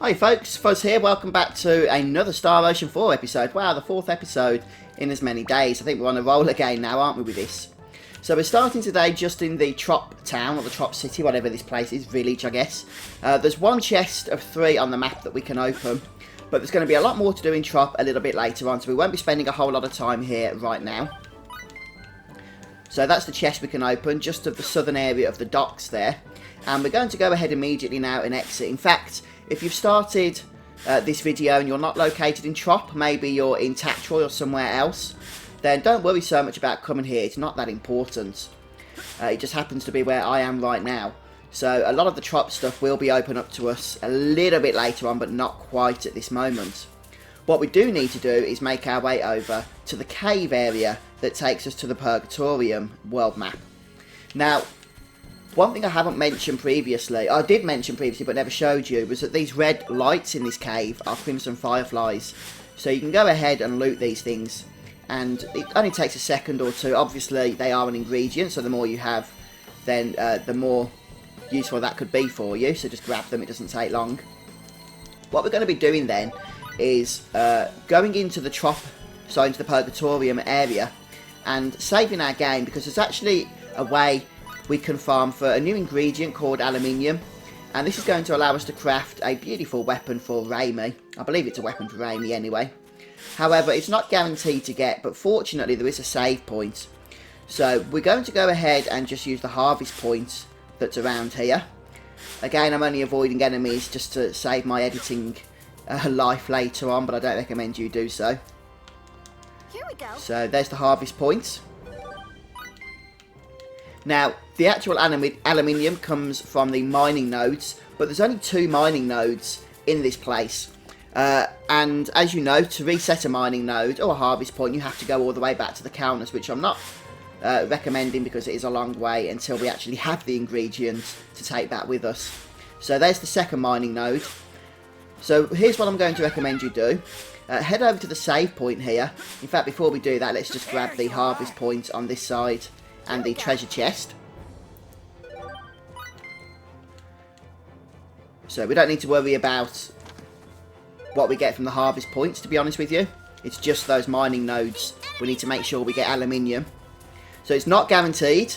Hi folks, Fuzz here, welcome back to another Star Ocean 4 episode. Wow, the 4th episode in as many days. I think we're on a roll again now, aren't we, with this? So we're starting today just in the Trop town, or the Trop city, whatever this place is, village I guess. There's one chest of 3 on the map that we can open, but there's going to be a lot more to do in Trop a little bit later on, so we won't be spending a whole lot of time here right now. So that's the chest we can open, just of the southern area of the docks there. And we're going to go ahead immediately now and exit. In fact, if you've started this video and you're not located in Trop, maybe you're in Patron or somewhere else, then don't worry so much about coming here. It's not that important. It just happens to be where I am right now. So a lot of the Trop stuff will be open up to us a little bit later on, but not quite at this moment. What we do need to do is make our way over to the cave area that takes us to the Purgatorium world map. Now, one thing I haven't mentioned previously, I did mention previously but never showed you, was that these red lights in this cave are crimson fireflies. So you can go ahead and loot these things, and it only takes a second or two. Obviously they are an ingredient, so the more you have, then the more useful that could be for you. So just grab them, it doesn't take long. What we're going to be doing then is going into the Trop, so into the Purgatorium area, and saving our game, because there's actually a way we can farm for a new ingredient called aluminium, and this is going to allow us to craft a beautiful weapon for Raimi. I believe it's a weapon for Raimi anyway. However, it's not guaranteed to get, but fortunately there is a save point. So we're going to go ahead and just use the harvest point that's around here. Again, I'm only avoiding enemies just to save my editing life later on, but I don't recommend you do so. Here we go. So there's the harvest point. Now, the actual aluminium comes from the mining nodes, but there's only 2 mining nodes in this place. And as you know, to reset a mining node or a harvest point, you have to go all the way back to the counters, which I'm not recommending because it is a long way until we actually have the ingredients to take back with us. So there's the second mining node. So here's what I'm going to recommend you do. Head over to the save point here. In fact, before we do that, let's just grab the harvest point on this side and the treasure chest. So we don't need to worry about what we get from the harvest points, to be honest with you. It's just those mining nodes. We need to make sure we get aluminium. So it's not guaranteed,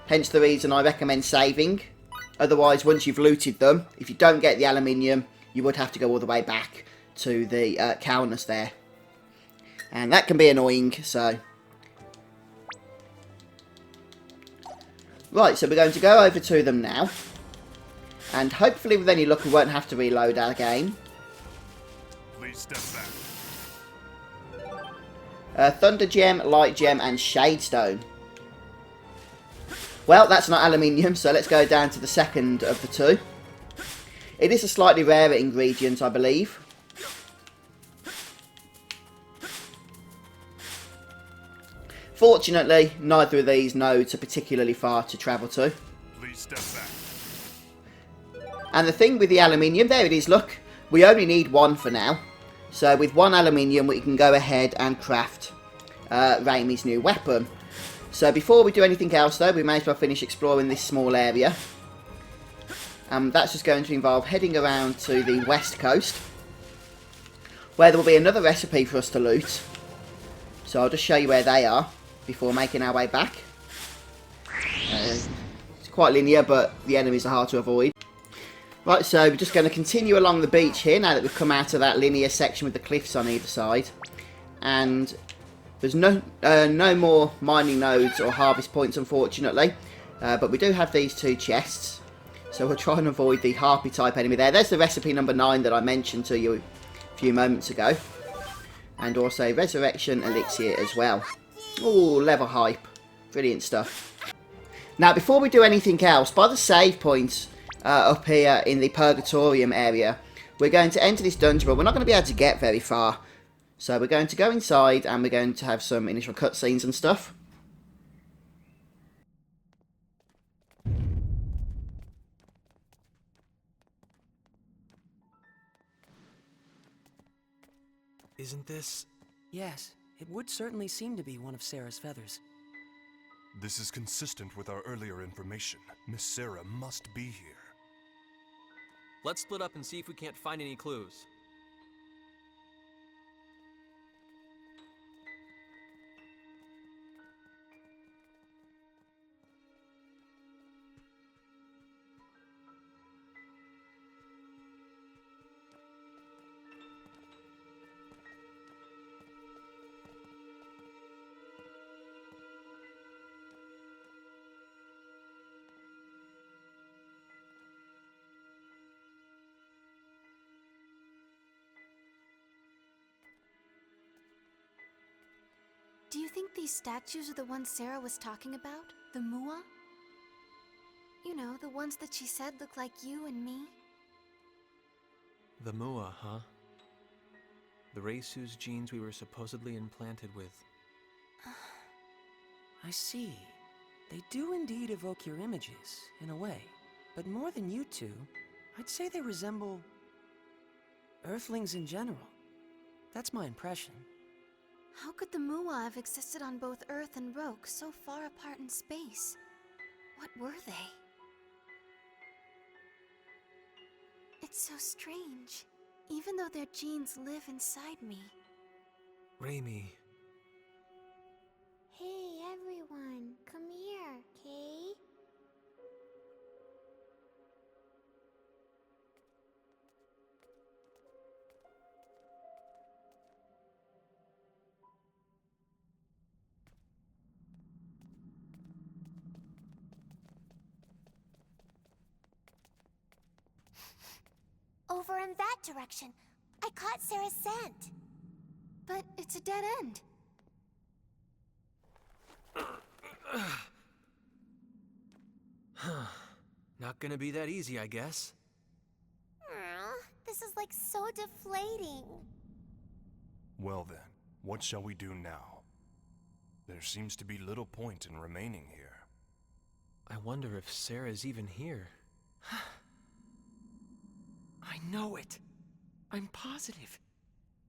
hence the reason I recommend saving. Otherwise, once you've looted them, if you don't get the aluminium, you would have to go all the way back to the counters there. And that can be annoying, so... Right, so we're going to go over to them now. And hopefully with any luck we won't have to reload our game. Please step back. Thunder Gem, Light Gem and Shade Stone. Well, that's not aluminium, so let's go down to the second of the 2. It is a slightly rarer ingredient, I believe. Fortunately, neither of these nodes are particularly far to travel to. Please step back. And the thing with the aluminium, there it is, look. We only need 1 for now. So with 1 aluminium, we can go ahead and craft Raimi's new weapon. So before we do anything else though, we may as well finish exploring this small area. That's just going to involve heading around to the west coast, where there will be another recipe for us to loot. So I'll just show you where they are before making our way back. It's quite linear, but the enemies are hard to avoid. Right, so we're just going to continue along the beach here now that we've come out of that linear section with the cliffs on either side. And there's no more mining nodes or harvest points, unfortunately. But we do have these 2 chests. So we'll try and avoid the harpy type enemy there. There's the recipe number 9 that I mentioned to you a few moments ago. And also resurrection elixir as well. Oh, level hype. Brilliant stuff. Now, before we do anything else, by the save points up here in the Purgatorium area, we're going to enter this dungeon, but we're not going to be able to get very far. So we're going to go inside and we're going to have some initial cutscenes and stuff. Isn't this... Yes, it would certainly seem to be one of Sarah's feathers. This is consistent with our earlier information. Miss Sarah must be here. Let's split up and see if we can't find any clues. Do you think these statues are the ones Sarah was talking about? The Mua? You know, the ones that she said look like you and me? The Mua, huh? The race whose genes we were supposedly implanted with. I see. They do indeed evoke your images, in a way. But more than you two, I'd say they resemble Earthlings in general. That's my impression. How could the Mua have existed on both Earth and Roke so far apart in space? What were they? It's so strange, even though their genes live inside me. Raimi. Hey everyone, come here, Kay. Over in that direction. I caught Sarah's scent. But it's a dead end. Not gonna be that easy, I guess. This is like so deflating. Well then, what shall we do now? There seems to be little point in remaining here. I wonder if Sarah's even here. I know it. I'm positive.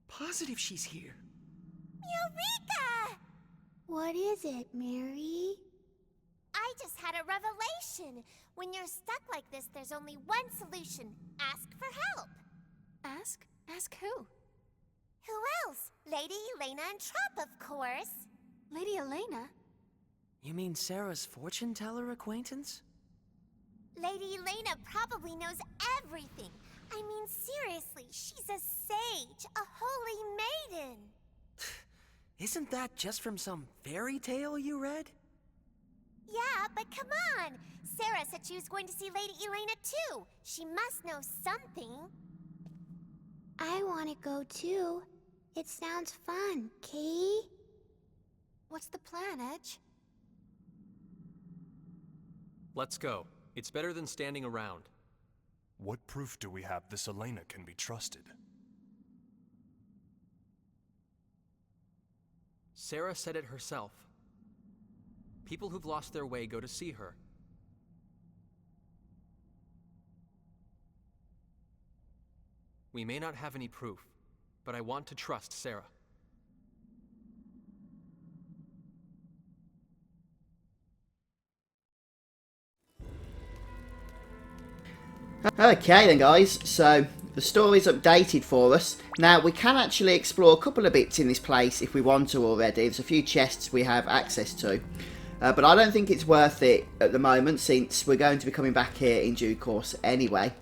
Positive she's here. Eureka! What is it, Mary? I just had a revelation. When you're stuck like this, there's only one solution. Ask for help. Ask? Ask who? Who else? Lady Elena and Trop, of course. Lady Elena? You mean Sarah's fortune teller acquaintance? Lady Elena probably knows everything. I mean, seriously, she's a sage, a holy maiden. Isn't that just from some fairy tale you read? Yeah, but come on. Sarah said she was going to see Lady Elena too. She must know something. I want to go too. It sounds fun, Kay. What's the plan, Edge? Let's go. It's better than standing around. What proof do we have this Elena can be trusted? Sarah said it herself. People who've lost their way go to see her. We may not have any proof, but I want to trust Sarah. Okay then guys, so the story's updated for us. Now we can actually explore a couple of bits in this place if we want to already. There's a few chests we have access to. But I don't think it's worth it at the moment since we're going to be coming back here in due course anyway.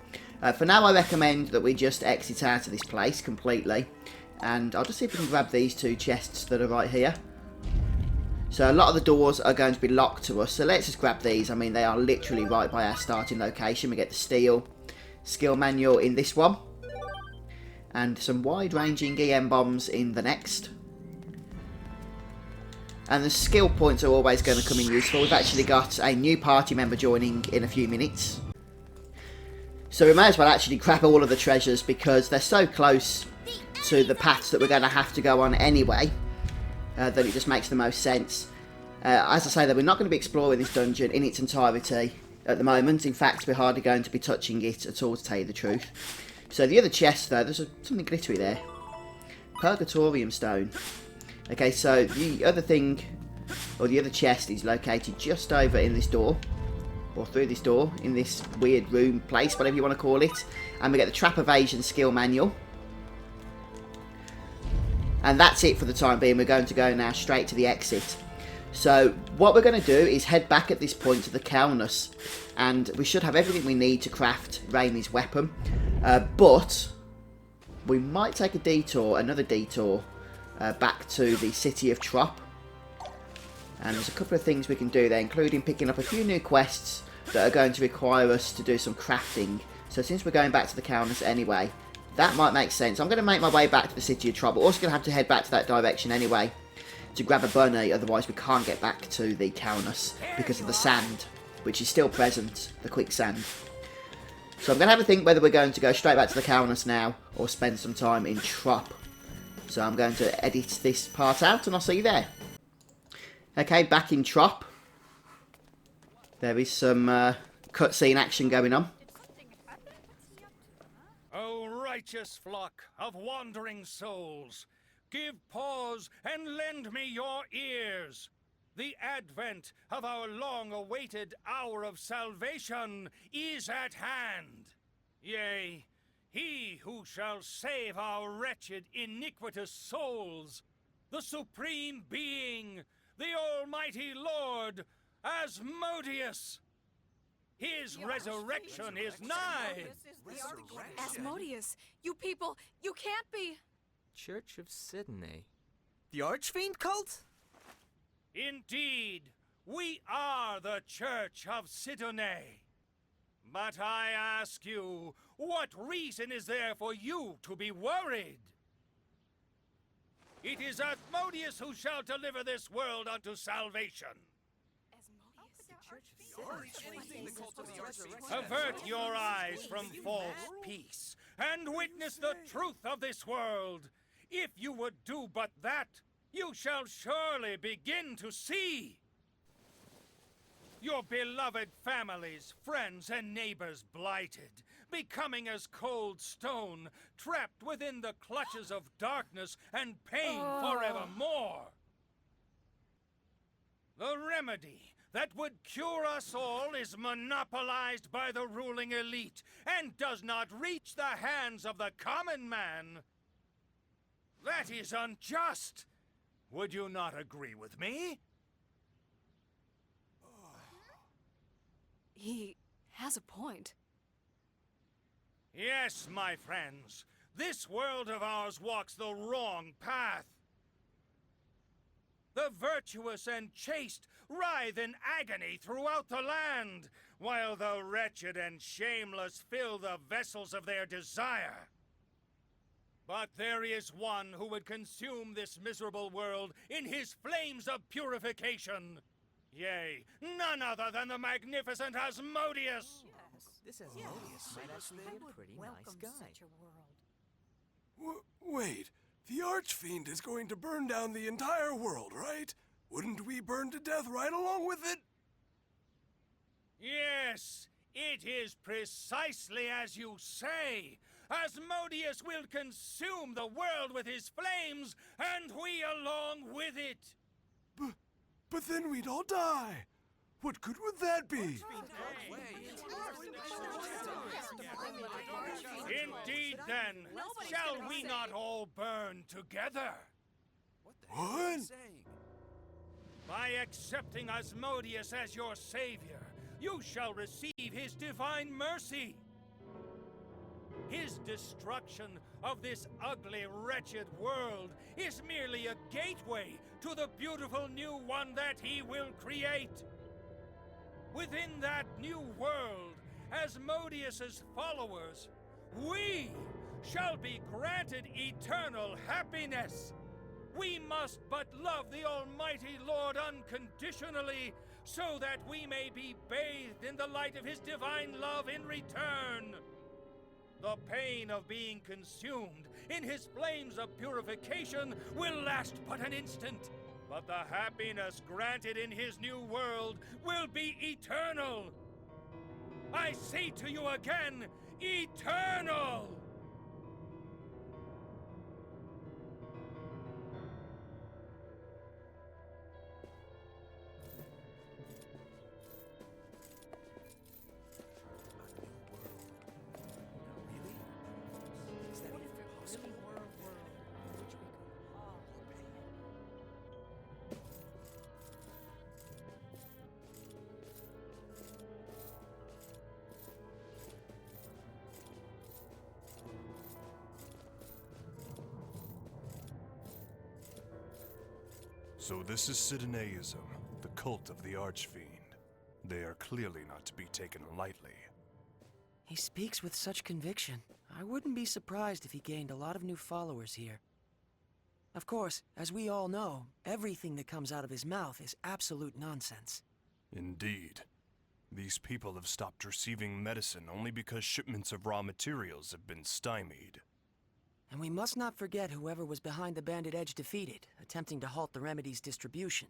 For now I recommend that we just exit out of this place completely. And I'll just see if we can grab these two chests that are right here. So a lot of the doors are going to be locked to us, so let's just grab these. I mean, they are literally right by our starting location. We get the steel skill manual in this one, and some wide-ranging EM bombs in the next. And the skill points are always going to come in useful. We've actually got a new party member joining in a few minutes. So we may as well actually grab all of the treasures because they're so close to the paths that we're going to have to go on anyway. That it just makes the most sense. As I say, that we're not going to be exploring this dungeon in its entirety at the moment. In fact, we're hardly going to be touching it at all, to tell you the truth. So the other chest, though, there's something glittery there. Purgatorium stone. Okay, so the other thing, or the other chest, is located just over in this door. or through this door, in this weird room place, whatever you want to call it. And we get the trap evasion skill manual. And that's it for the time being. We're going to go now straight to the exit. So what we're going to do is head back at this point to the Caunus, and we should have everything we need to craft Raimi's weapon. But we might take a detour, another detour, back to the city of Trop. And there's a couple of things we can do there, including picking up a few new quests that are going to require us to do some crafting. So since we're going back to the Caunus anyway, that might make sense. I'm going to make my way back to the city of Trop, but also going to have to head back to that direction anyway to grab a bunny, otherwise we can't get back to the Caunus because of the sand, which is still present, the quicksand. So I'm going to have a think whether we're going to go straight back to the Caunus now or spend some time in Trop. So I'm going to edit this part out and I'll see you there. Okay, back in Trop. There is some cutscene action going on. O righteous flock of wandering souls, give pause and lend me your ears. The advent of our long-awaited hour of salvation is at hand. Yea, he who shall save our wretched, iniquitous souls, the Supreme Being, the Almighty Lord, Asmodeus. His resurrection is nigh. Asmodeus, you people, you can't be. Church of Sidonie. The Archfiend cult? Indeed, we are the Church of Sidonie. But I ask you, what reason is there for you to be worried? It is Asmodeus who shall deliver this world unto salvation. Avert your eyes from false peace, and witness the truth of this world. If you would do but that, you shall surely begin to see. Your beloved families, friends, and neighbors blighted, becoming as cold stone, trapped within the clutches of darkness and pain forevermore. The remedy that would cure us all is monopolized by the ruling elite and does not reach the hands of the common man. That is unjust. Would you not agree with me? He has a point. Yes, my friends. This world of ours walks the wrong path. The virtuous and chaste writhe in agony throughout the land, while the wretched and shameless fill the vessels of their desire. But there is one who would consume this miserable world in his flames of purification. Yea, none other than the magnificent Asmodeus. This Asmodeus might actually be a pretty nice guy. Wait, the Archfiend is going to burn down the entire world, right? Wouldn't we burn to death right along with it? Yes, it is precisely as you say. Asmodeus will consume the world with his flames, and we along with it. But then we'd all die. What good would that be? Indeed, then, shall we not all burn together? What? By accepting Asmodeus as your savior, you shall receive his divine mercy. His destruction of this ugly, wretched world is merely a gateway to the beautiful new one that he will create. Within that new world, Asmodeus's followers, we shall be granted eternal happiness. We must but love the Almighty Lord unconditionally, so that we may be bathed in the light of his divine love in return. The pain of being consumed in his flames of purification will last but an instant, but the happiness granted in his new world will be eternal. I say to you again, eternal! So this is Sidonieism, the cult of the Archfiend. They are clearly not to be taken lightly. He speaks with such conviction. I wouldn't be surprised if he gained a lot of new followers here. Of course, as we all know, everything that comes out of his mouth is absolute nonsense. Indeed. These people have stopped receiving medicine only because shipments of raw materials have been stymied. And we must not forget whoever was behind the Bandit Edge defeated, attempting to halt the remedy's distribution.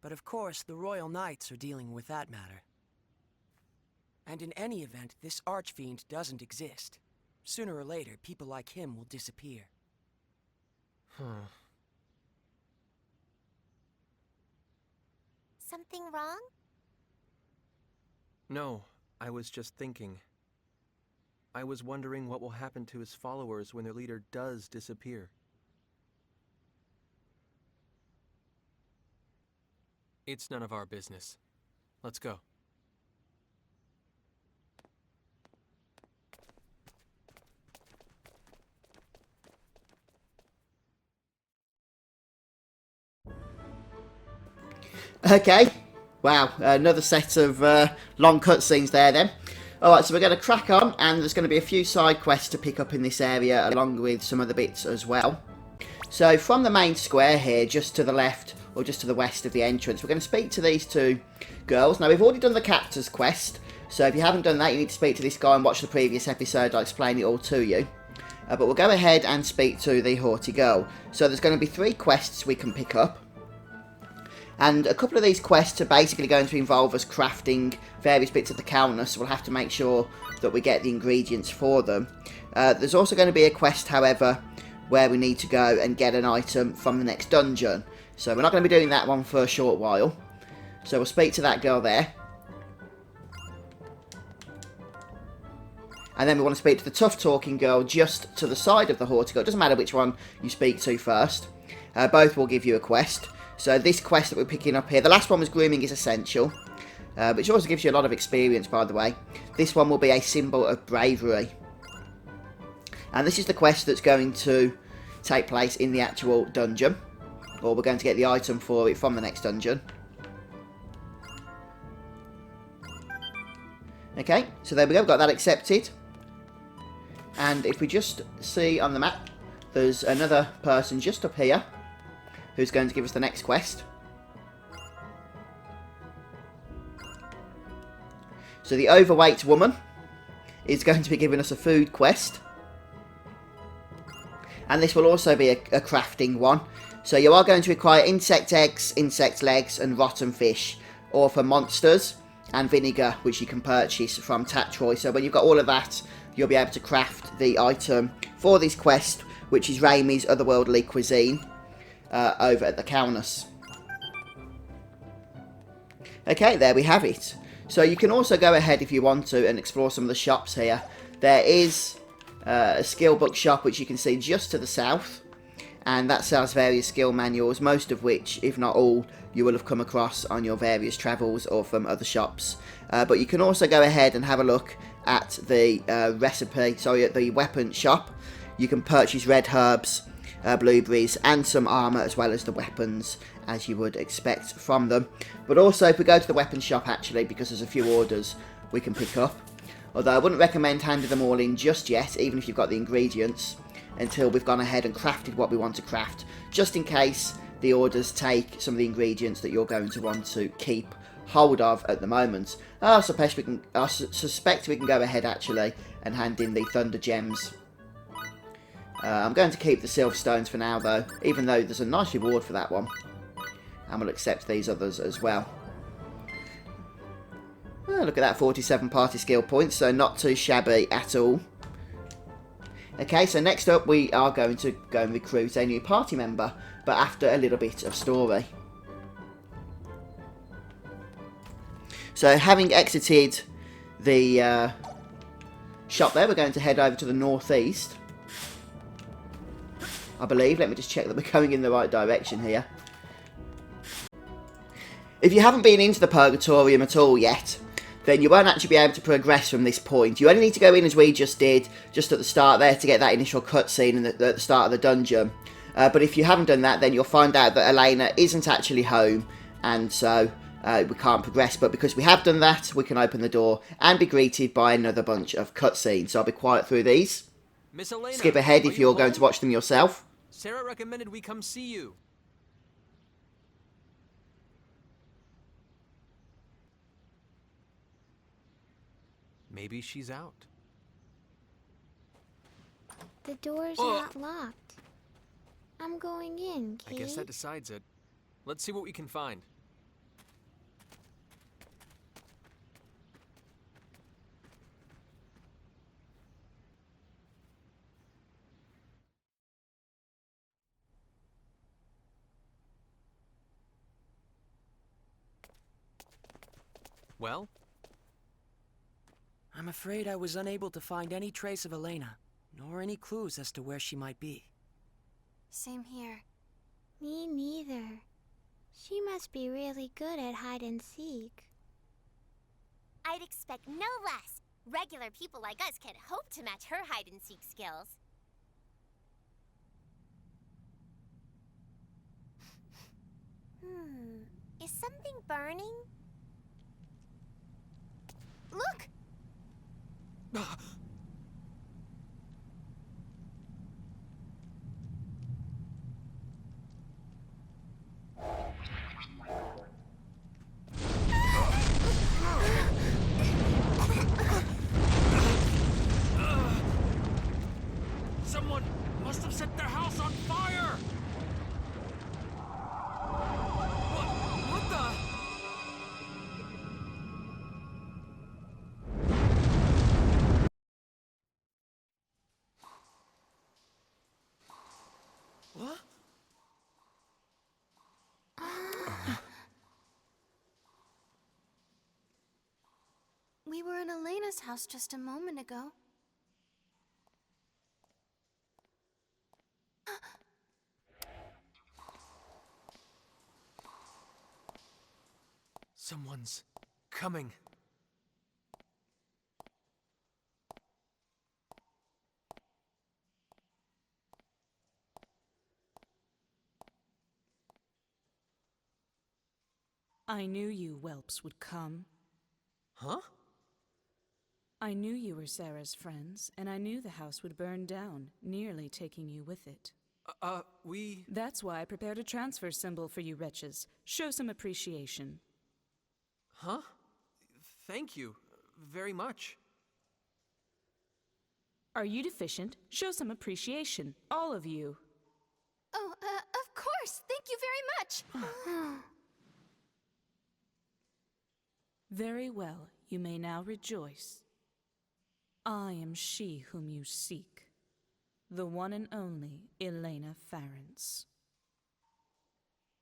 But of course, the Royal Knights are dealing with that matter. And in any event, this Archfiend doesn't exist. Sooner or later, people like him will disappear. Something wrong? No, I was just thinking. I was wondering what will happen to his followers when their leader does disappear. It's none of our business. Let's go. Okay. Wow, another set of long cutscenes there then. Alright, so we're going to crack on, and there's going to be a few side quests to pick up in this area, along with some other bits as well. So, from the main square here, just to the left, or just to the west of the entrance, we're going to speak to these two girls. Now, we've already done the captor's quest, so if you haven't done that, you need to speak to this guy and watch the previous episode. I'll explain it all to you. But we'll go ahead and speak to the haughty girl. So, there's going to be 3 quests we can pick up. And a couple of these quests are basically going to involve us crafting various bits of the counter, so we'll have to make sure that we get the ingredients for them. There's also going to be a quest, however, where we need to go and get an item from the next dungeon. So we're not going to be doing that one for a short while. So we'll speak to that girl there. And then we want to speak to the tough-talking girl just to the side of the haughty girl. It doesn't matter which one you speak to first. Both will give you a quest. So this quest that we're picking up here, the last one was grooming is essential, which also gives you a lot of experience, by the way. This one will be a symbol of bravery. And this is the quest that's going to take place in the actual dungeon, or we're going to get the item for it from the next dungeon. Okay, so there we go, we've got that accepted. And if we just see on the map, there's another person just up here who's going to give us the next quest. So the overweight woman is going to be giving us a food quest. And this will also be a crafting one. So you are going to require insect eggs, insect legs and rotten fish. Or for monsters and vinegar, which you can purchase from Patron. So when you've got all of that, you'll be able to craft the item for this quest, which is Raimi's otherworldly cuisine. Over at the Countess. Okay, there we have it. So you can also go ahead if you want to and explore some of the shops here. There is a skill book shop which you can see just to the south, and that sells various skill manuals, most of which, if not all, you will have come across on your various travels or from other shops. But you can also go ahead and have a look at the at the weapon shop. You can purchase red herbs, blueberries and some armour, as well as the weapons, as you would expect from them. But also if we go to the weapons shop, actually, because there's a few orders we can pick up, although I wouldn't recommend handing them all in just yet, even if you've got the ingredients, until we've gone ahead and crafted what we want to craft, just in case the orders take some of the ingredients that you're going to want to keep hold of at the moment. I suspect we can go ahead actually and hand in the Thunder Gems. I'm going to keep the Silver Stones for now though, even though there's a nice reward for that one. And we'll accept these others as well. Oh, look at that, 47 party skill points, so not too shabby at all. Okay, so next up we are going to go and recruit a new party member, but after a little bit of story. So having exited the shop there, we're going to head over to the northeast, I believe. Let me just check that we're going in the right direction here. If you haven't been into the Purgatorium at all yet, then you won't actually be able to progress from this point. You only need to go in as we just did, just at the start there, to get that initial cutscene at the start of the dungeon. But if you haven't done that, then you'll find out that Elena isn't actually home, and so we can't progress. But because we have done that, we can open the door and be greeted by another bunch of cutscenes. So I'll be quiet through these. Miss Elena, Skip ahead are if you you're going to home? watch them yourself. Sarah recommended we come see you. Maybe she's out. The door's not locked. I'm going in, Kate. I guess that decides it. Let's see what we can find. Well? I'm afraid I was unable to find any trace of Elena, nor any clues as to where she might be. Same here. Me neither. She must be really good at hide and seek. I'd expect no less. Regular people like us can hope to match her hide and seek skills. Is something burning? Look! Someone must have set their house on fire! What the? What? We were in Elena's house just a moment ago. Someone's coming. I knew you whelps would come. Huh? I knew you were Sarah's friends, and I knew the house would burn down, nearly taking you with it. We... That's why I prepared a transfer symbol for you wretches. Show some appreciation. Huh? Thank you. Very much. Are you deficient? Show some appreciation. All of you. Oh, of course! Thank you very much! Very well, you may now rejoice. I am she whom you seek. The one and only Elena Farrance.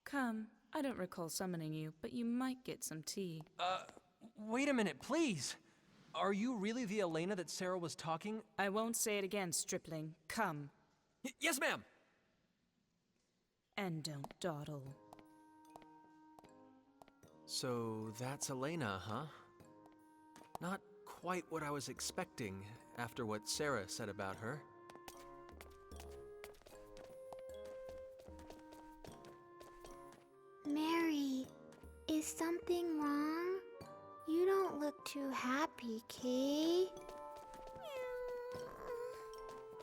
Come, I don't recall summoning you, but you might get some tea. Wait a minute, please! Are you really the Elena that Sarah was talking? I won't say it again, stripling. Come. Yes, ma'am! And don't dawdle. So that's Elena, huh? Not quite what I was expecting after what Sarah said about her. Mary, is something wrong? You don't look too happy, Kay.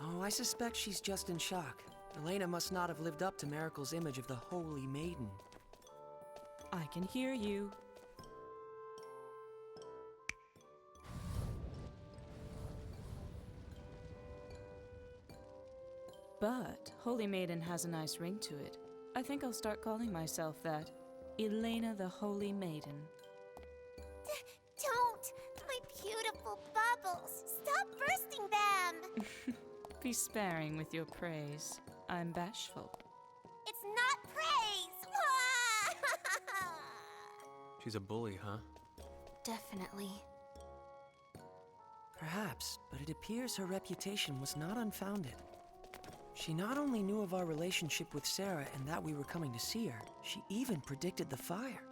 Oh, I suspect she's just in shock. Elena must not have lived up to Miracle's image of the Holy Maiden. I can hear you. But Holy Maiden has a nice ring to it. I think I'll start calling myself that. Elena the Holy Maiden. Don't! My beautiful bubbles! Stop bursting them! Be sparing with your praise. I'm bashful. It's not praise! She's a bully, huh? Definitely. Perhaps, but it appears her reputation was not unfounded. She not only knew of our relationship with Sarah and that we were coming to see her, she even predicted the fire.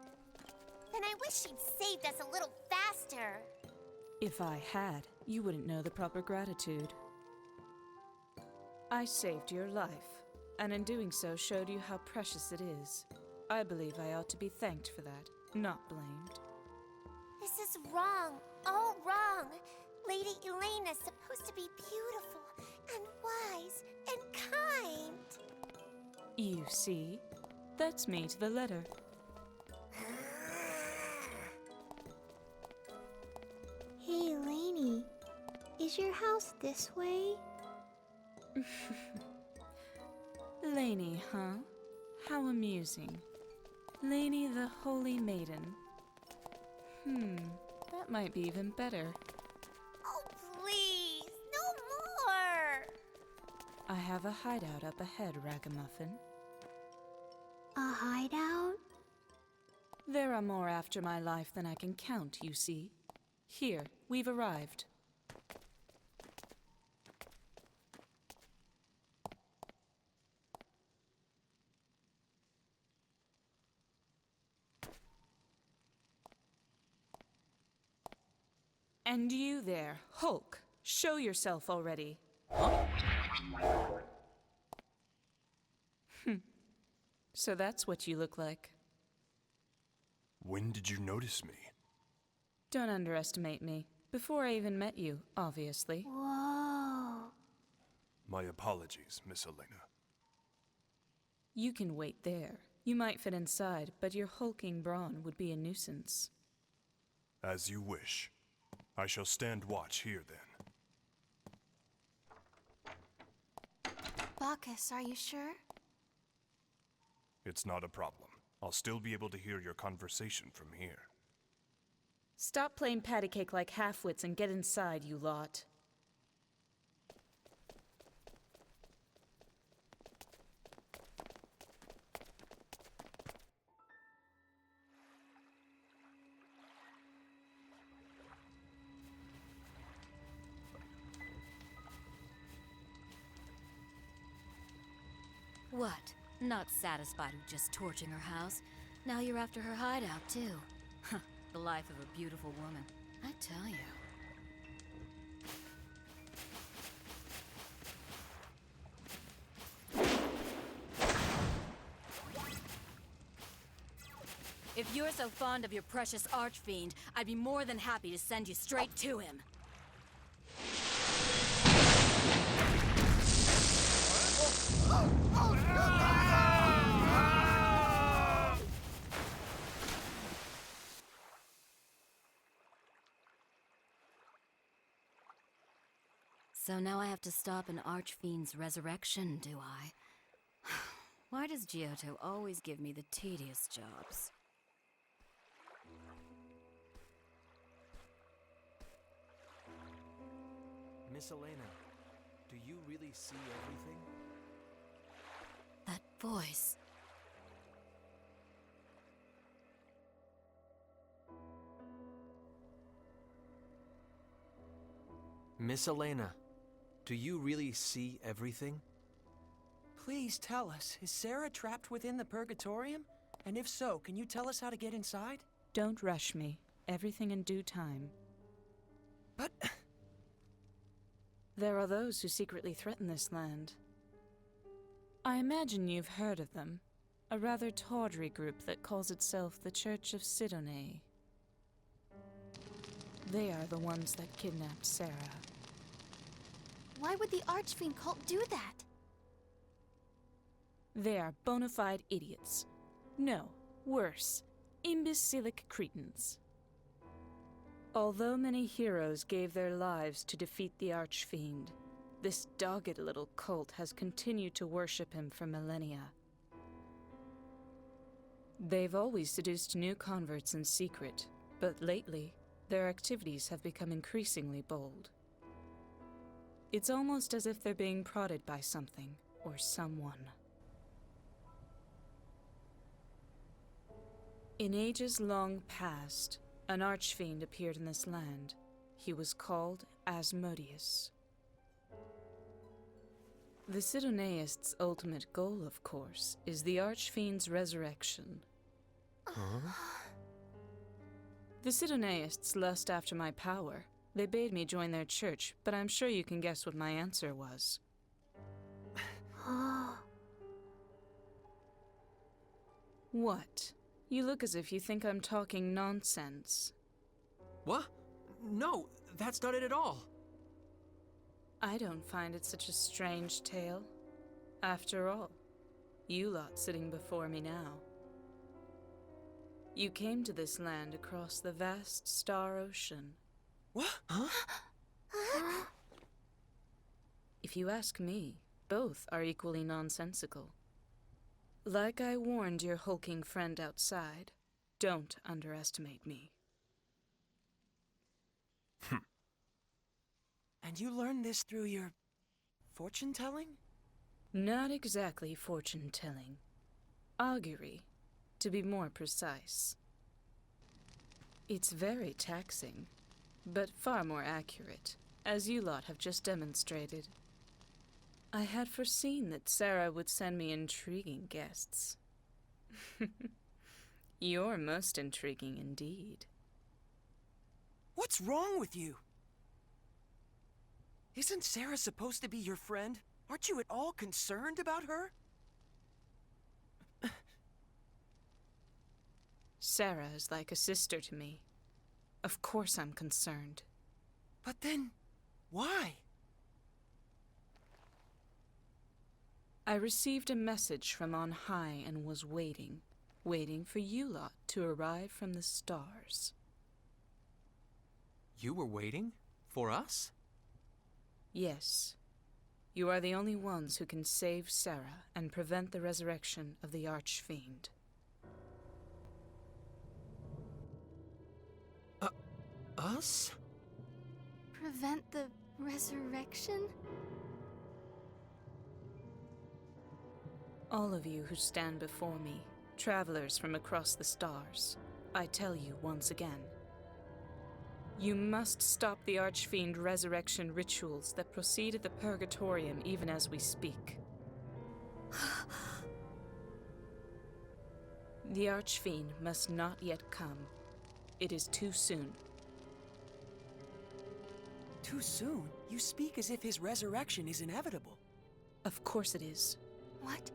Then I wish she'd saved us a little faster. If I had, you wouldn't know the proper gratitude. I saved your life, and in doing so showed you how precious it is. I believe I ought to be thanked for that, not blamed. This is wrong. All wrong. Lady Elena's supposed to be beautiful and wise and kind. You see? That's me to the letter. Hey, Elena. Is your house this way? Laney, huh? How amusing. Laney the Holy Maiden. That might be even better. Oh, please, no more! I have a hideout up ahead, Ragamuffin. A hideout? There are more after my life than I can count, you see. Here, we've arrived. And you there, Hulk, show yourself already. So that's what you look like. When did you notice me? Don't underestimate me. Before I even met you, obviously. Whoa. My apologies, Miss Elena. You can wait there. You might fit inside, but your hulking brawn would be a nuisance. As you wish. I shall stand watch here then. Bacchus, are you sure? It's not a problem. I'll still be able to hear your conversation from here. Stop playing patty cake like half-wits and get inside, you lot. What? Not satisfied with just torching her house? Now you're after her hideout, too. Huh, the life of a beautiful woman. I tell you. If you're so fond of your precious archfiend, I'd be more than happy to send you straight to him. So now I have to stop an archfiend's resurrection, do I? Why does Giotto always give me the tedious jobs? Miss Elena, do you really see everything? That voice. Miss Elena, do you really see everything? Please tell us, is Sarah trapped within the Purgatorium? And if so, can you tell us how to get inside? Don't rush me. Everything in due time. But... There are those who secretly threaten this land. I imagine you've heard of them. A rather tawdry group that calls itself the Church of Sidonie. They are the ones that kidnapped Sarah. Why would the Archfiend cult do that? They are bona fide idiots. No, worse, imbecilic cretins. Although many heroes gave their lives to defeat the Archfiend, this dogged little cult has continued to worship him for millennia. They've always seduced new converts in secret, but lately, their activities have become increasingly bold. It's almost as if they're being prodded by something or someone. In ages long past, an archfiend appeared in this land. He was called Asmodeus. The Sidoneists' ultimate goal, of course, is the archfiend's resurrection. Huh? The Sidoneists lust after my power. They bade me join their church, but I'm sure you can guess what my answer was. What? You look as if you think I'm talking nonsense. What? No, that's not it at all. I don't find it such a strange tale. After all, you lot sitting before me now. You came to this land across the vast star ocean. What? Huh? If you ask me, both are equally nonsensical. Like I warned your hulking friend outside, don't underestimate me. And you learned this through your fortune-telling? Not exactly fortune-telling. Augury, to be more precise. It's very taxing, but far more accurate, as you lot have just demonstrated. I had foreseen that Sarah would send me intriguing guests. You're most intriguing indeed. What's wrong with you? Isn't Sarah supposed to be your friend? Aren't you at all concerned about her? Sarah is like a sister to me. Of course I'm concerned. But then, why? I received a message from on high and was waiting for you lot to arrive from the stars. You were waiting? For us? Yes. You are the only ones who can save Sarah and prevent the resurrection of the Archfiend. Us? Prevent the resurrection? All of you who stand before me, travelers from across the stars, I tell you once again. You must stop the Archfiend resurrection rituals that proceed at the Purgatorium even as we speak. The Archfiend must not yet come. It is too soon. Too soon? You speak as if his resurrection is inevitable. Of course it is. What?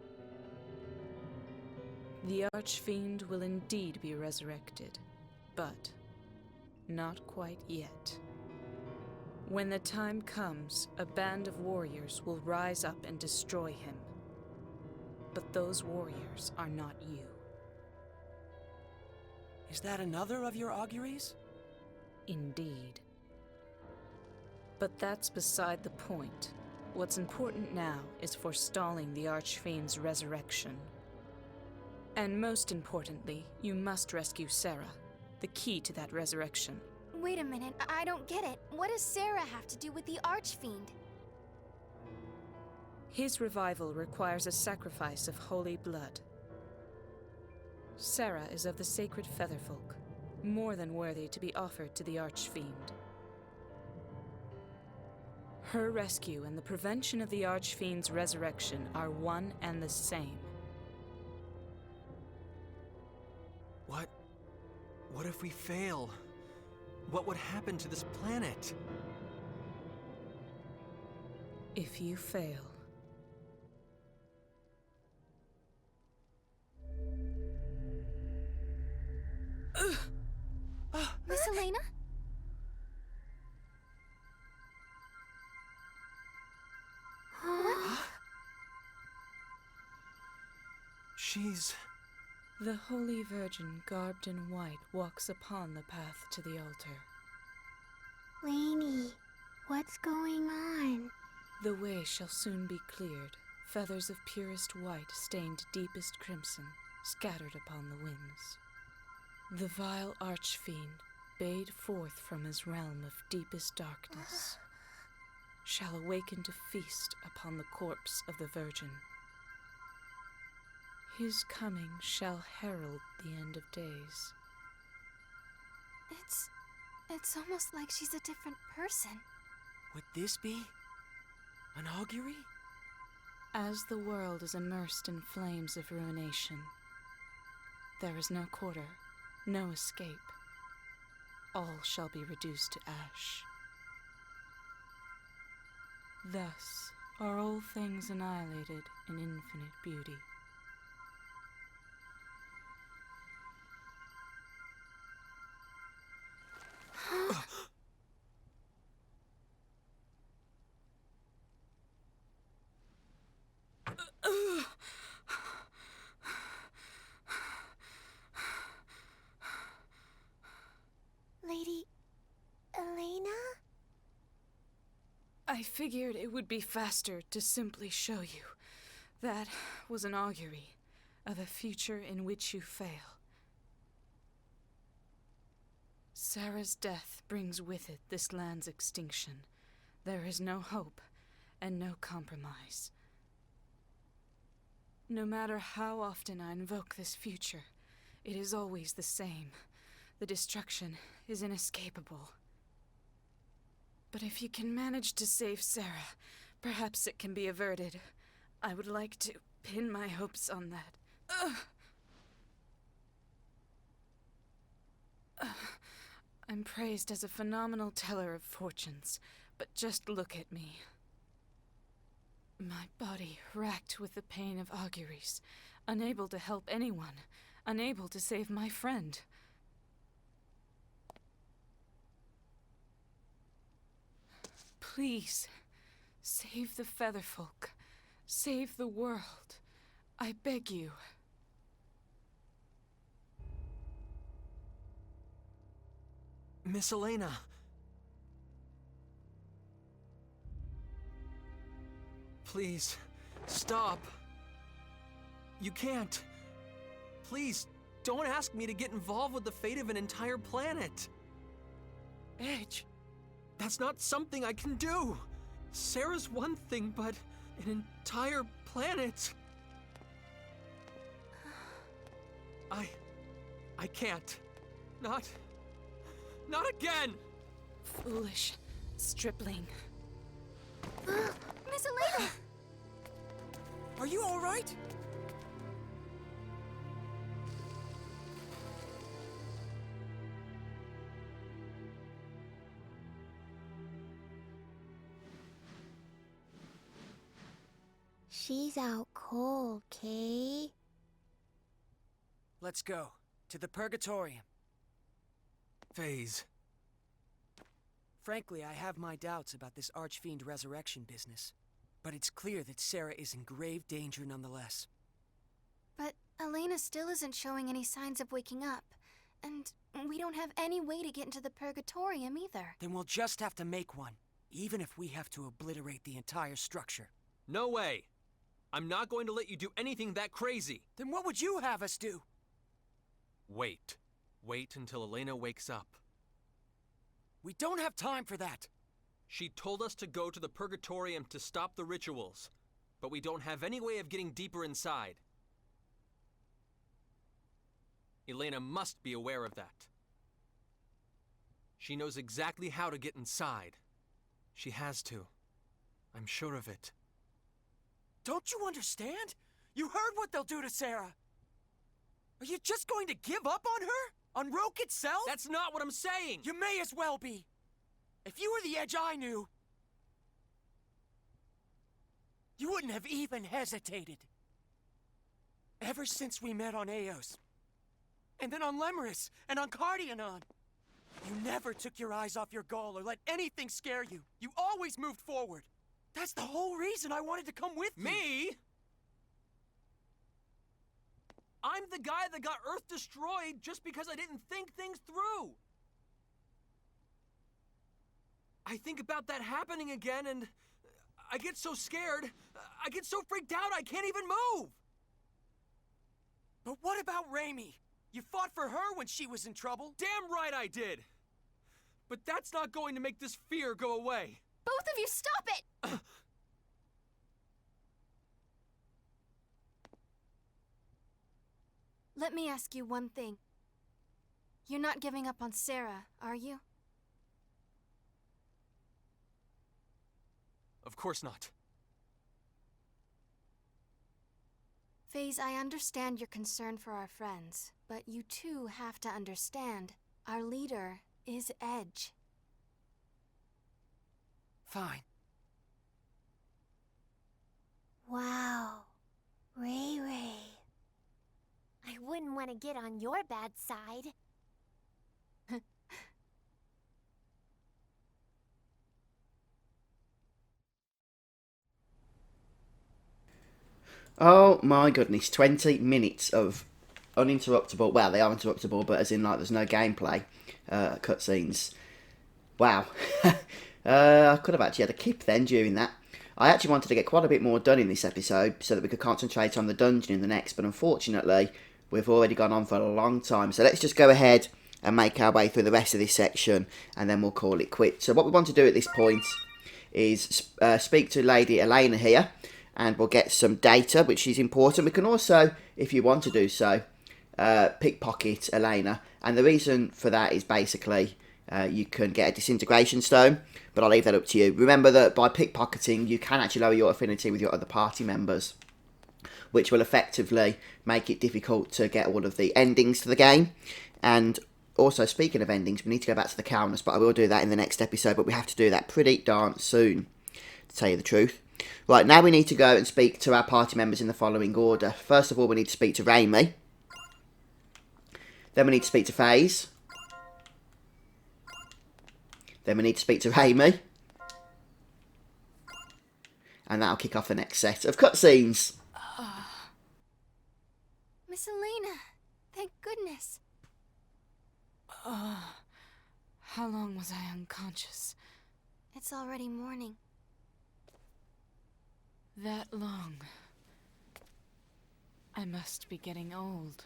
The Archfiend will indeed be resurrected, but not quite yet. When the time comes, a band of warriors will rise up and destroy him. But those warriors are not you. Is that another of your auguries? Indeed. But that's beside the point. What's important now is forestalling the Archfiend's resurrection. And most importantly, you must rescue Sarah, the key to that resurrection. Wait a minute, I don't get it. What does Sarah have to do with the Archfiend? His revival requires a sacrifice of holy blood. Sarah is of the sacred Featherfolk, more than worthy to be offered to the Archfiend. Her rescue and the prevention of the Archfiend's resurrection are one and the same. What if we fail? What would happen to this planet? If you fail... Miss Elena? What? She's... The Holy Virgin, garbed in white, walks upon the path to the altar. Lainey, what's going on? The way shall soon be cleared, feathers of purest white stained deepest crimson, scattered upon the winds. The vile Archfiend, bayed forth from his realm of deepest darkness, shall awaken to feast upon the corpse of the Virgin. His coming shall herald the end of days. It's almost like she's a different person. Would this be an augury? As the world is immersed in flames of ruination, there is no quarter, no escape. All shall be reduced to ash. Thus are all things annihilated in infinite beauty. Lady Elena? I figured it would be faster to simply show you. That was an augury of a future in which you fail. Sarah's death brings with it this land's extinction. There is no hope and no compromise. No matter how often I invoke this future, it is always the same. The destruction is inescapable. But if you can manage to save Sarah, perhaps it can be averted. I would like to pin my hopes on that. I'm praised as a phenomenal teller of fortunes, but just look at me. My body racked with the pain of auguries, unable to help anyone, unable to save my friend. Please, save the Featherfolk. Save the world. I beg you. Miss Elena. Please, stop. You can't. Please, don't ask me to get involved with the fate of an entire planet. Edge, that's not something I can do. Sarah's one thing, but an entire planet. I can't. Not again! Foolish stripling. Miss Elena! Are you all right? She's out cold, Kay. Let's go. To the Purgatorium. Phase. Frankly, I have my doubts about this Archfiend resurrection business. But it's clear that Sarah is in grave danger nonetheless. But Elena still isn't showing any signs of waking up. And we don't have any way to get into the Purgatorium either. Then we'll just have to make one, even if we have to obliterate the entire structure. No way! I'm not going to let you do anything that crazy! Then what would you have us do? Wait. Wait until Elena wakes up. We don't have time for that! She told us to go to the Purgatorium to stop the rituals, but we don't have any way of getting deeper inside. Elena must be aware of that. She knows exactly how to get inside. She has to. I'm sure of it. Don't you understand? You heard what they'll do to Sarah! Are you just going to give up on her? On Roke itself? That's not what I'm saying! You may as well be! If you were the Edge I knew, you wouldn't have even hesitated. Ever since we met on Eos, and then on Lemuris, and on Cardionon, you never took your eyes off your goal or let anything scare you. You always moved forward. That's the whole reason I wanted to come with you. Me? I'm the guy that got Earth destroyed just because I didn't think things through. I think about that happening again and I get so scared. I get so freaked out I can't even move. But what about Raimi? You fought for her when she was in trouble. Damn right I did. But that's not going to make this fear go away. Both of you, stop it! Let me ask you one thing. You're not giving up on Sarah, are you? Of course not. FaZe, I understand your concern for our friends, but you too have to understand our leader is Edge. Fine. Wow. Ray Ray. I wouldn't want to get on your bad side. Oh my goodness, 20 minutes of uninterruptible, well, they are interruptible, but as in, like, there's no gameplay. cutscenes. Wow. I could have actually had a kip then during that. I actually wanted to get quite a bit more done in this episode so that we could concentrate on the dungeon in the next, but unfortunately we've already gone on for a long time. So let's just go ahead and make our way through the rest of this section and then we'll call it quits. So what we want to do at this point is speak to Lady Elena here, and we'll get some data, which is important. We can also, if you want to do so, pickpocket Elena, and the reason for that is basically you can get a disintegration stone, but I'll leave that up to you. Remember that by pickpocketing you can actually lower your affinity with your other party members, which will effectively make it difficult to get all of the endings to the game. And also, speaking of endings, we need to go back to the counters, but I will do that in the next episode, but we have to do that pretty darn soon, to tell you the truth. Right, now we need to go and speak to our party members in the following order. First of all, we need to speak to Raimi. Then we need to speak to FaZe. Then we need to speak to Raimi. And that'll kick off the next set of cutscenes. Miss Elena, thank goodness. How long was I unconscious? It's already morning. That long. I must be getting old.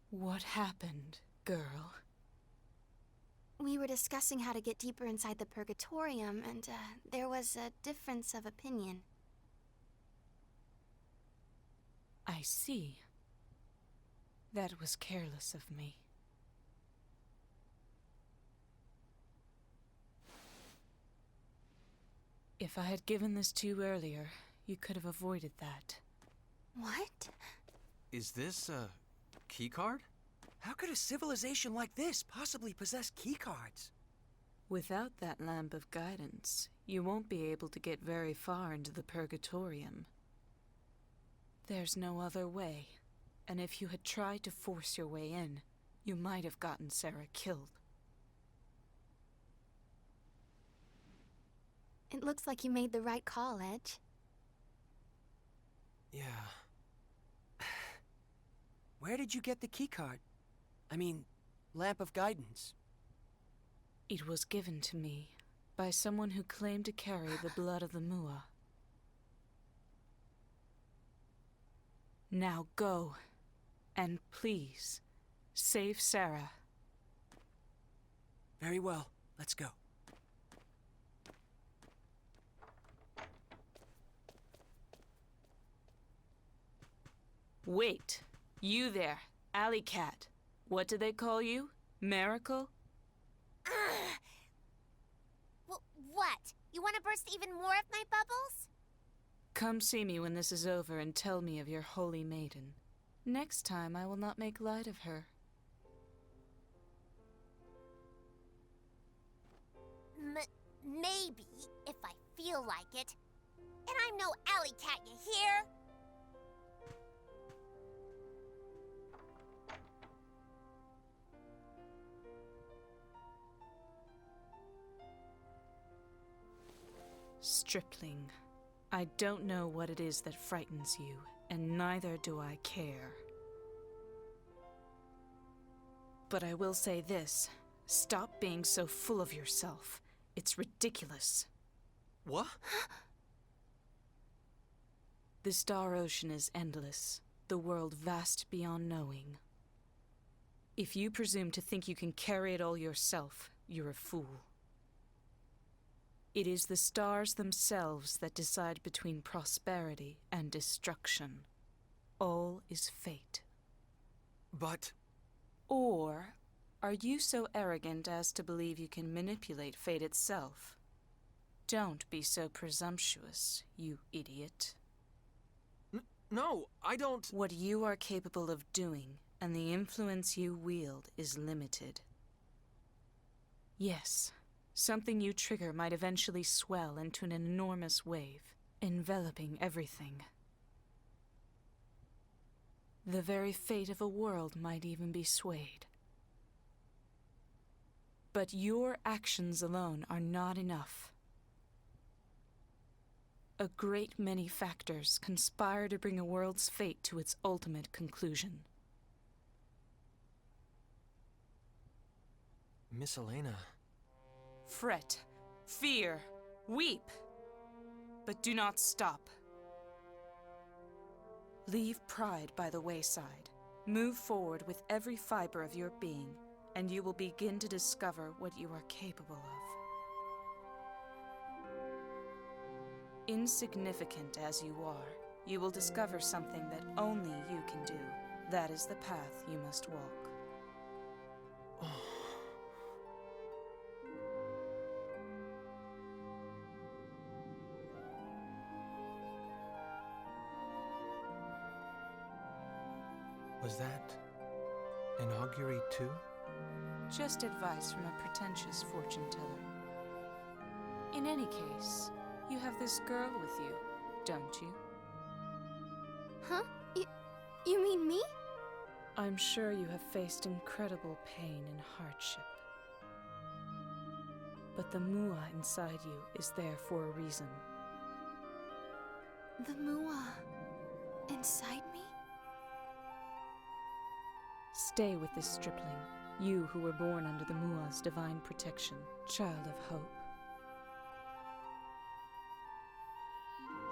What happened, girl? We were discussing how to get deeper inside the Purgatorium, and there was a difference of opinion. I see. That was careless of me. If I had given this to you earlier, you could have avoided that. What? Is this a keycard? How could a civilization like this possibly possess keycards? Without that lamp of guidance, you won't be able to get very far into the Purgatorium. There's no other way, and if you had tried to force your way in, you might have gotten Sarah killed. It looks like you made the right call, Edge. Yeah. Where did you get the keycard? I mean, lamp of guidance. It was given to me by someone who claimed to carry the blood of the Mua. Now go, and please, save Sarah. Very well, let's go. Wait, you there, Alley Cat. What do they call you? Miracle? What? You want to burst even more of my bubbles? Come see me when this is over and tell me of your holy maiden. Next time I will not make light of her. Maybe, if I feel like it. And I'm no alley cat, you hear? Stripling, I don't know what it is that frightens you, and neither do I care. But I will say this. Stop being so full of yourself. It's ridiculous. What? The Star Ocean is endless, the world vast beyond knowing. If you presume to think you can carry it all yourself, you're a fool. It is the stars themselves that decide between prosperity and destruction. All is fate. But... Or are you so arrogant as to believe you can manipulate fate itself? Don't be so presumptuous, you idiot. No, I don't... What you are capable of doing and the influence you wield is limited. Yes, something you trigger might eventually swell into an enormous wave, enveloping everything. The very fate of a world might even be swayed. But your actions alone are not enough. a great many factors conspire to bring a world's fate to its ultimate conclusion. Miss Elena. Fret, fear, weep, but do not stop. Leave pride by the wayside. Move forward with every fiber of your being, and you will begin to discover what you are capable of. Insignificant as you are, you will discover something that only you can do. That is the path you must walk. Was that an augury too? Just advice from a pretentious fortune teller. In any case, you have this girl with you, don't you? Huh? You mean me? I'm sure you have faced incredible pain and hardship. But the Mua inside you is there for a reason. The Mua inside me? Stay with this stripling, you who were born under the Mua's divine protection, child of hope.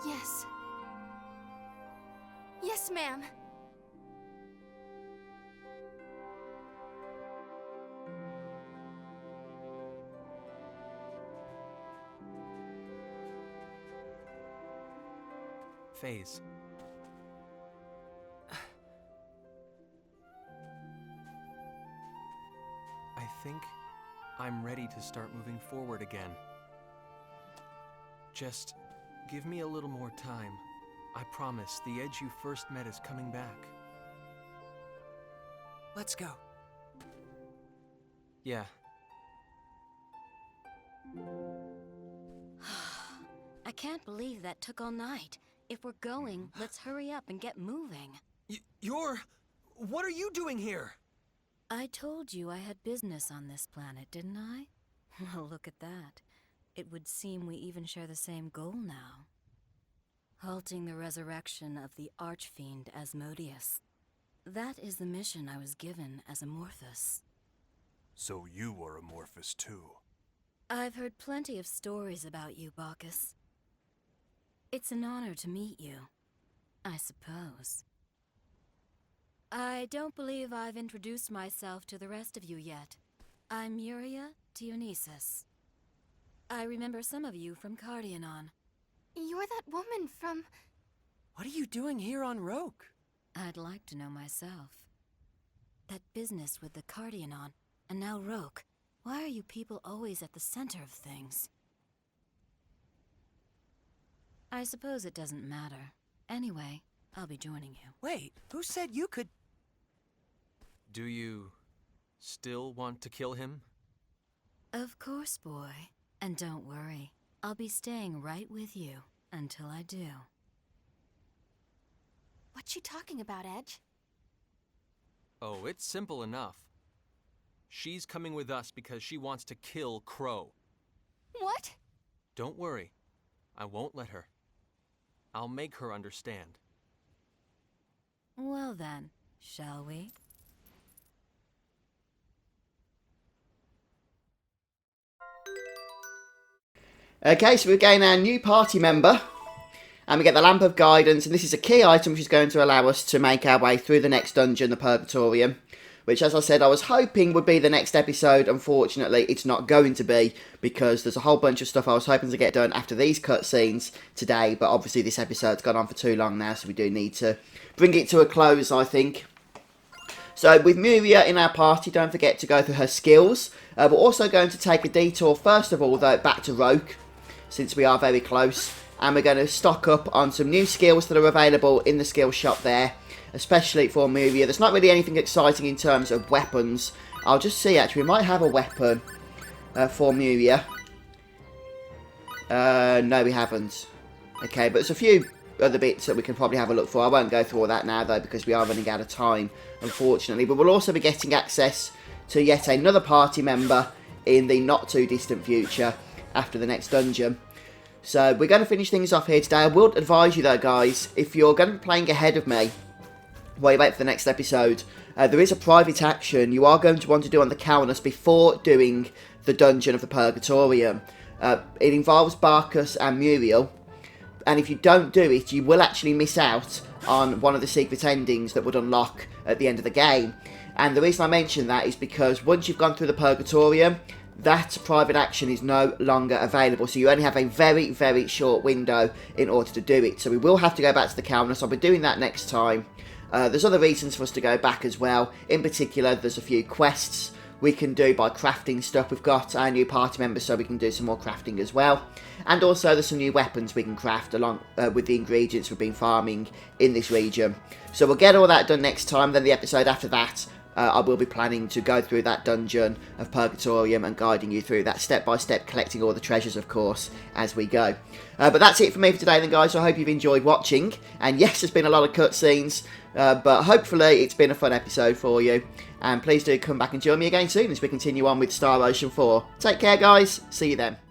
Yes. Yes, ma'am. Phase. I think I'm ready to start moving forward again. Just give me a little more time. I promise the edge you first met is coming back. Let's go. Yeah. I can't believe that took all night. If we're going, let's hurry up and get moving. What are you doing here? I told you I had business on this planet, didn't I? Well, look at that. It would seem we even share the same goal now. Halting the resurrection of the archfiend Asmodeus. That is the mission I was given as Amorphous. So you were Amorphous too. I've heard plenty of stories about you, Bacchus. It's an honor to meet you, I suppose. I don't believe I've introduced myself to the rest of you yet. I'm Yuria Dionysus. I remember some of you from Cardionon. You're that woman from... What are you doing here on Roke? I'd like to know myself. That business with the Cardionon, and now Roke. Why are you people always at the center of things? I suppose it doesn't matter. Anyway, I'll be joining you. Wait, who said you could... Do you still want to kill him? Of course, boy. And don't worry, I'll be staying right with you until I do. What you talking about, Edge? Oh, it's simple enough. She's coming with us because she wants to kill Crow. What? Don't worry. I won't let her. I'll make her understand. Well then, shall we? Okay, so we gain our new party member, and we get the Lamp of Guidance, and this is a key item which is going to allow us to make our way through the next dungeon, the Purgatorium, which, as I said, I was hoping would be the next episode. Unfortunately, it's not going to be, because there's a whole bunch of stuff I was hoping to get done after these cutscenes today, but obviously this episode's gone on for too long now, so we do need to bring it to a close, I think. So, with Muria in our party, don't forget to go through her skills. We're also going to take a detour, first of all, though, back to Roke, since we are very close, and we're going to stock up on some new skills that are available in the skill shop there, especially for Muria. There's not really anything exciting in terms of weapons. I'll just see, actually, we might have a weapon for Muria. No, we haven't. Okay, but there's a few other bits that we can probably have a look for. I won't go through all that now, though, because we are running out of time, unfortunately. But we'll also be getting access to yet another party member in the not-too-distant future, after the next dungeon. So we're going to finish things off here today. I will advise you though, guys, if you're going to be playing ahead of me while you wait for the next episode, there is a private action you are going to want to do on the Kaunas before doing the dungeon of the Purgatorium. It involves Barkus and Muriel, and if you don't do it, you will actually miss out on one of the secret endings that would unlock at the end of the game. And the reason I mention that is because once you've gone through the Purgatorium, that private action is no longer available, so you only have a very, very short window in order to do it. So we will have to go back to the Kaunas. I'll be doing that next time. There's other reasons for us to go back as well. In particular, there's a few quests we can do by crafting stuff. We've got our new party members, so we can do some more crafting as well. And also there's some new weapons we can craft along with the ingredients we've been farming in this region. So we'll get all that done next time. Then the episode after that, I will be planning to go through that dungeon of Purgatorium and guiding you through that step by step, collecting all the treasures, of course, as we go. But that's it for me for today then, guys. So I hope you've enjoyed watching. And yes, there's been a lot of cutscenes, but hopefully it's been a fun episode for you. And please do come back and join me again soon as we continue on with Star Ocean 4. Take care, guys. See you then.